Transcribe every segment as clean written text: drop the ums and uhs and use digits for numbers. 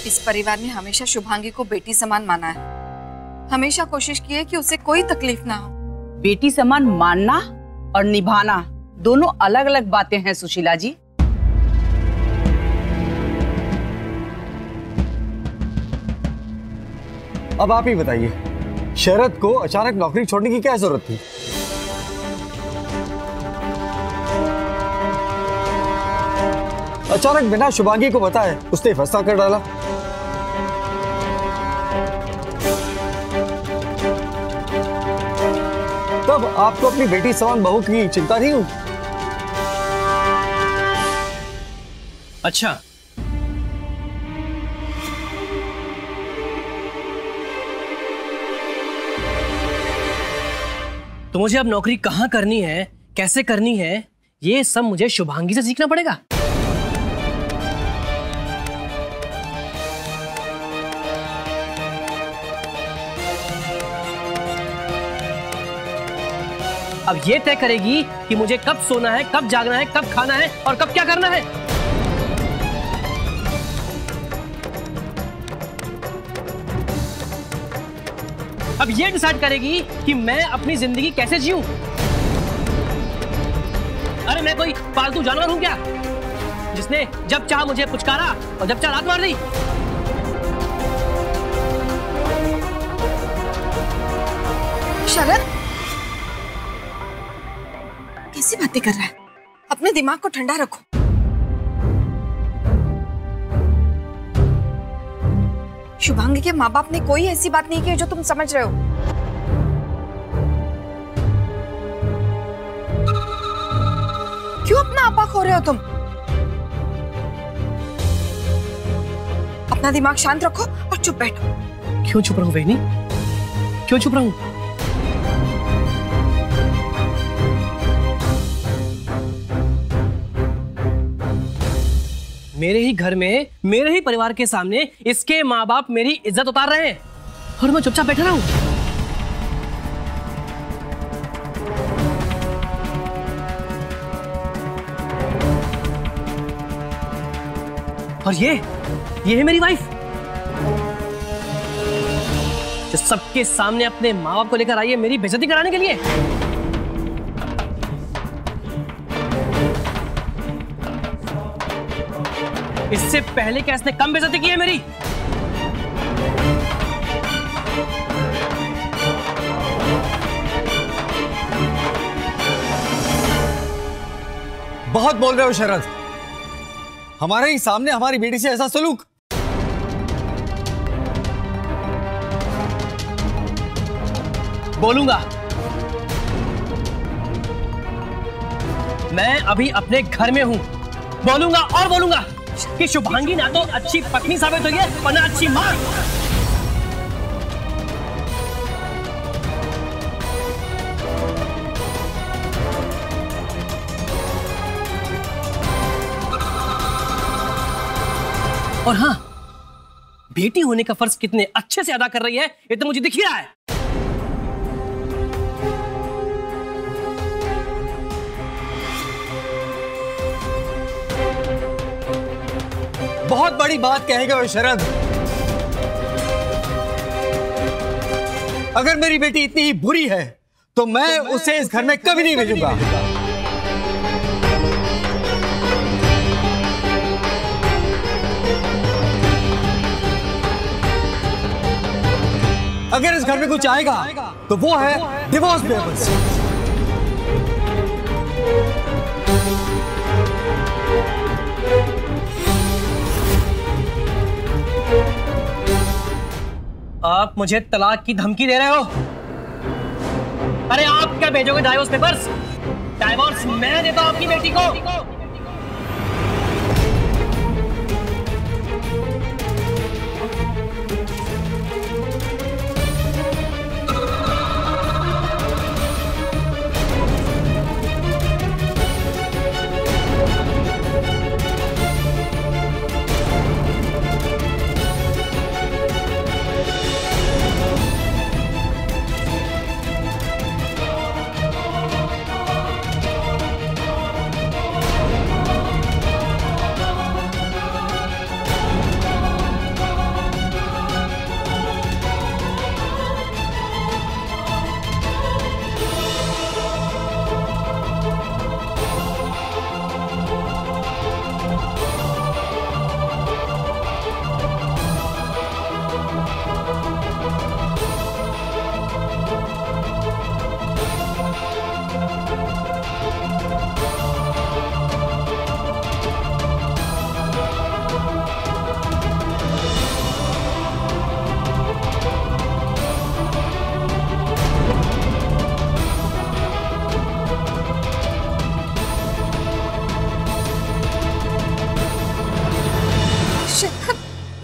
इस परिवार ने हमेशा शुभांगी को बेटी समान माना है। हमेशा कोशिश की है कि उसे कोई तकलीफ ना हो। बेटी समान मानना और निभाना दोनों अलग अलग बातें हैं सुशीला जी। अब आप ही बताइए, शरद को अचानक नौकरी छोड़ने की क्या जरूरत थी? अचानक बिना शुभांगी को बताए उसने फैसला कर डाला। तब आपको अपनी बेटी समान बहू की चिंता नहीं हुई? अच्छा, तो मुझे अब नौकरी कहाँ करनी है, कैसे करनी है, ये सब मुझे शुभांगी से सीखना पड़ेगा। अब ये तय करेगी कि मुझे कब सोना है, कब जागना है, कब खाना है और कब क्या करना है। अब ये डिसाइड करेगी कि मैं अपनी जिंदगी कैसे जीऊं। अरे मैं कोई पालतू जानवर हूं क्या, जिसने जब चाह मुझे पुचकारा और जब चाह लात मार दी? शरद, कैसी बातें कर रहा है? अपने दिमाग को ठंडा रखो। शुभांगी के माँ बाप ने कोई ऐसी बात नहीं की जो तुम समझ रहे हो। क्यों अपना आपा खो रहे हो तुम? अपना दिमाग शांत रखो और चुप बैठो। क्यों चुप रहूं वेनी? क्यों चुप रहूं? मेरे ही घर में, मेरे ही परिवार के सामने इसके माँ बाप मेरी इज्जत उतार रहे हैं और मैं चुपचाप बैठा रहा हूं। और ये है मेरी वाइफ, जो सबके सामने अपने माँ बाप को लेकर आई है मेरी बेइज्जती कराने के लिए। इससे पहले क्या इसने कम बेइज्जती की है मेरी? बहुत बोल रहे हो शरद। हमारे ही सामने हमारी बेटी से ऐसा सलूक। बोलूंगा। मैं अभी अपने घर में हूं, बोलूंगा और बोलूंगा कि शुभांगी ना तो अच्छी पत्नी साबित हुई है और ना अच्छी मां। और हां, बेटी होने का फर्ज कितने अच्छे से अदा कर रही है ये तो मुझे दिख ही रहा है। बहुत बड़ी बात कहेगा वो शरद। अगर मेरी बेटी इतनी ही बुरी है तो मैं उसे इस घर में कभी नहीं भेजूंगा। अगर इस घर में कुछ आएगा तो वो है डिवोर्स पेपर्स। आप मुझे तलाक की धमकी दे रहे हो? अरे आप क्या भेजोगे डाइवोर्स पेपर्स? डाइवोर्स मैं देता हूं आपकी बेटी को।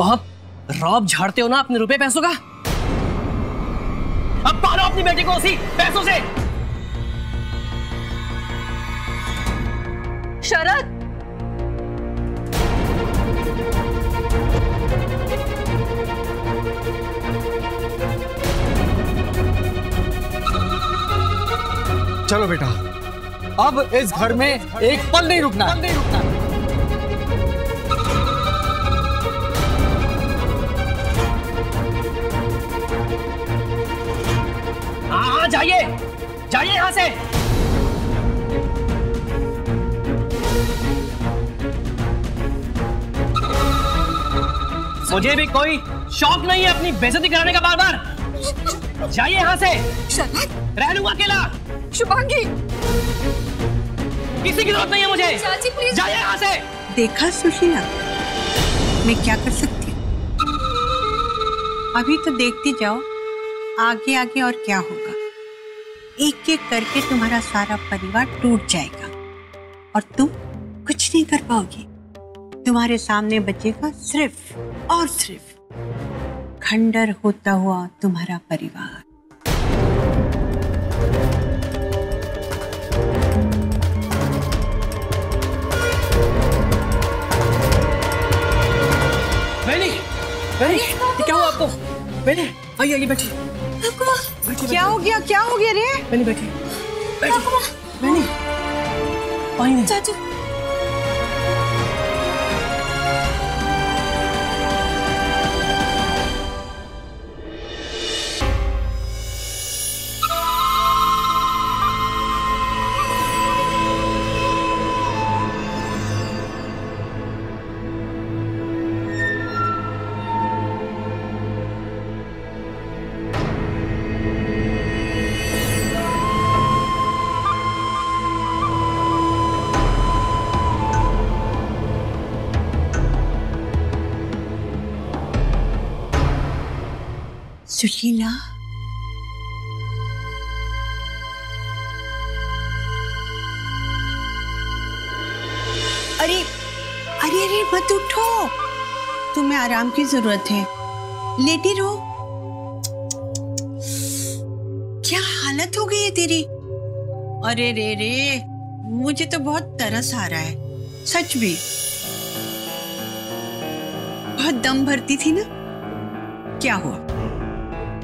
बहुत रौब झाड़ते हो ना अपने रुपए पैसों का। अब पालो अपनी बेटी को उसी पैसों से। शरद, चलो बेटा, अब इस घर में एक पल नहीं रुकना। हाँ, जाइए जाइए यहां से। मुझे भी कोई शौक नहीं है अपनी बेइज्जती कराने का बार बार। जाइए यहां से। शरद, रह लूंगा अकेला। शुभांगी, किसी की जरूरत नहीं है मुझे। चाची प्लीज। जाइए यहाँ से। देखा सुशीला, मैं क्या कर सकती हूँ? अभी तो देखती जाओ आगे आगे और क्या होगा। एक एक करके तुम्हारा सारा परिवार टूट जाएगा और तुम कुछ नहीं कर पाओगी। तुम्हारे सामने बचेगा सिर्फ और सिर्फ खंडर होता हुआ तुम्हारा परिवार। बेनी, ये क्या हुआ आपको? बेनी, आइए आइए बैठिए। क्या हो गया? क्या हो गया रे? बेनी बैठिए, बेनी, पानी। चाचू, सुशीला, अरे अरे अरे मत उठो, तुम्हें आराम की जरूरत है। लेटी रहो। क्या हालत हो गई है तेरी? अरे रे रे, मुझे तो बहुत तरस आ रहा है सच में। बहुत दम भरती थी ना, क्या हुआ?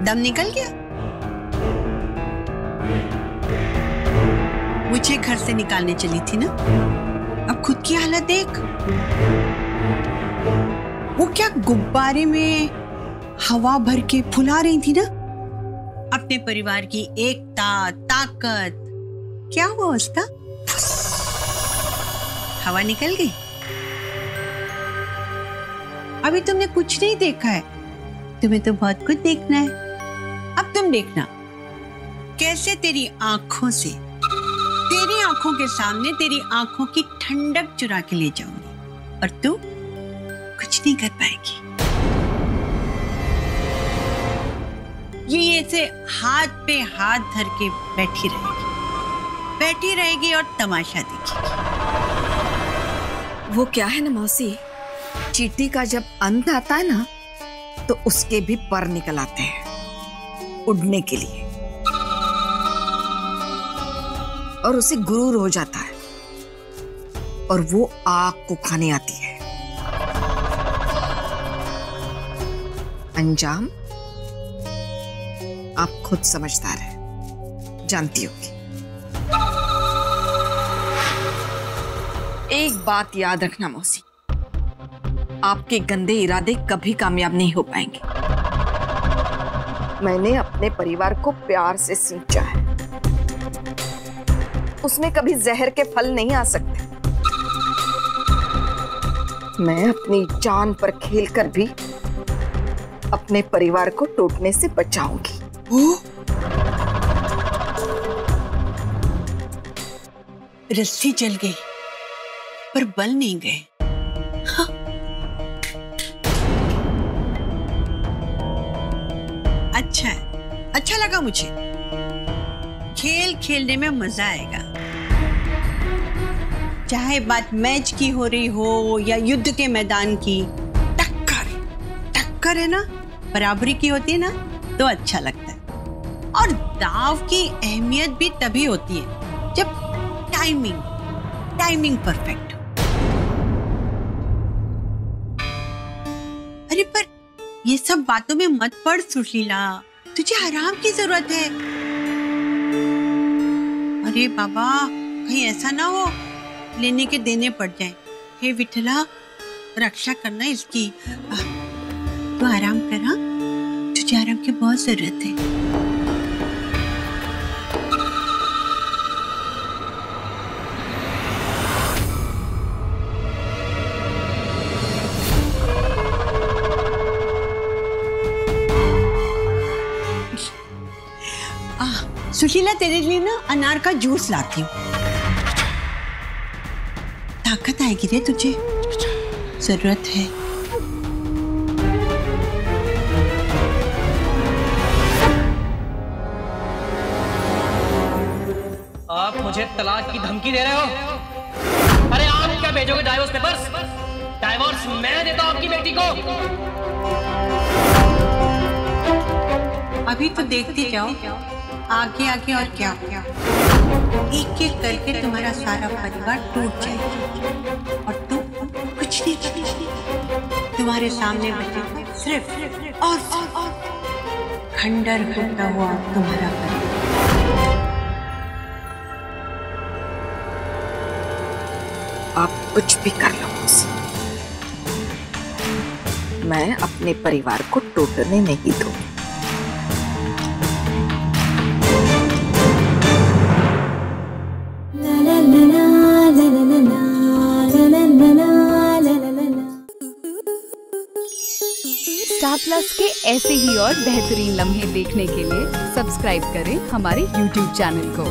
दम निकल गया? मुझे घर से निकालने चली थी ना, अब खुद की हालत देख। वो क्या गुब्बारे में हवा भर के फुला रही थी ना अपने परिवार की एकता, ताकत। क्या हुआ उसका? हवा निकल गई। अभी तुमने कुछ नहीं देखा है, तुम्हें तो बहुत कुछ देखना है। अब तुम देखना कैसे तेरी आंखों से, तेरी आंखों के सामने तेरी आंखों की ठंडक चुरा के ले जाऊंगी और तू कुछ नहीं कर पाएगी। ये ऐसे हाथ पे हाथ धर के बैठी रहेगी और तमाशा देखेगी। वो क्या है ना मौसी, चींटी का जब अंत आता है ना तो उसके भी पर निकल आते हैं उड़ने के लिए, और उसे गुरूर हो जाता है और वो आग को खाने आती है। अंजाम आप खुद समझदार है, जानती होगी। एक बात याद रखना मौसी, आपके गंदे इरादे कभी कामयाब नहीं हो पाएंगे। मैंने अपने परिवार को प्यार से सींचा है, उसमें कभी जहर के फल नहीं आ सकते। मैं अपनी जान पर खेलकर भी अपने परिवार को टूटने से बचाऊंगी। रस्सी जल गई पर बल नहीं गए। हाँ। अच्छा है, अच्छा लगा मुझे। खेल खेलने में मजा आएगा, चाहे बात मैच की हो रही हो या युद्ध के मैदान की। टक्कर टक्कर है ना, बराबरी की होती है ना तो अच्छा लगता है। और दाव की अहमियत भी तभी होती है जब टाइमिंग परफेक्ट हो। अरे पर ये सब बातों में मत पड़ सुशीला, तुझे आराम की जरूरत है। अरे बाबा, कहीं ऐसा ना हो लेने के देने पड़ जाए। हे विठला, रक्षा करना इसकी। तू आराम कर, हाँ? तुझे आराम की बहुत जरूरत है। सुशीला, तेरे लिए ना अनार का जूस लाती हूँ। ताकत आएगी रे तुझे, जरूरत है। आप मुझे तलाक की धमकी दे रहे हो? अरे आप क्या भेजोगे डाइवोर्स पेपर्स? डाइवोर्स मैं देता हूं आपकी बेटी को। अभी तो देखते जाओ आगे आगे और क्या क्या। एक एक करके तुम्हारा सारा परिवार टूट जाएगा और तुम कुछ नहीं, तुम्हारे सामने बचेगा सिर्फ और खंडर होता हुआ तुम्हारा परिवार। आप कुछ भी कर लो मुझसे, मैं अपने परिवार को टूटने नहीं दूंगी। स्टार प्लस के ऐसे ही और बेहतरीन लम्हे देखने के लिए सब्सक्राइब करें हमारे YouTube चैनल को।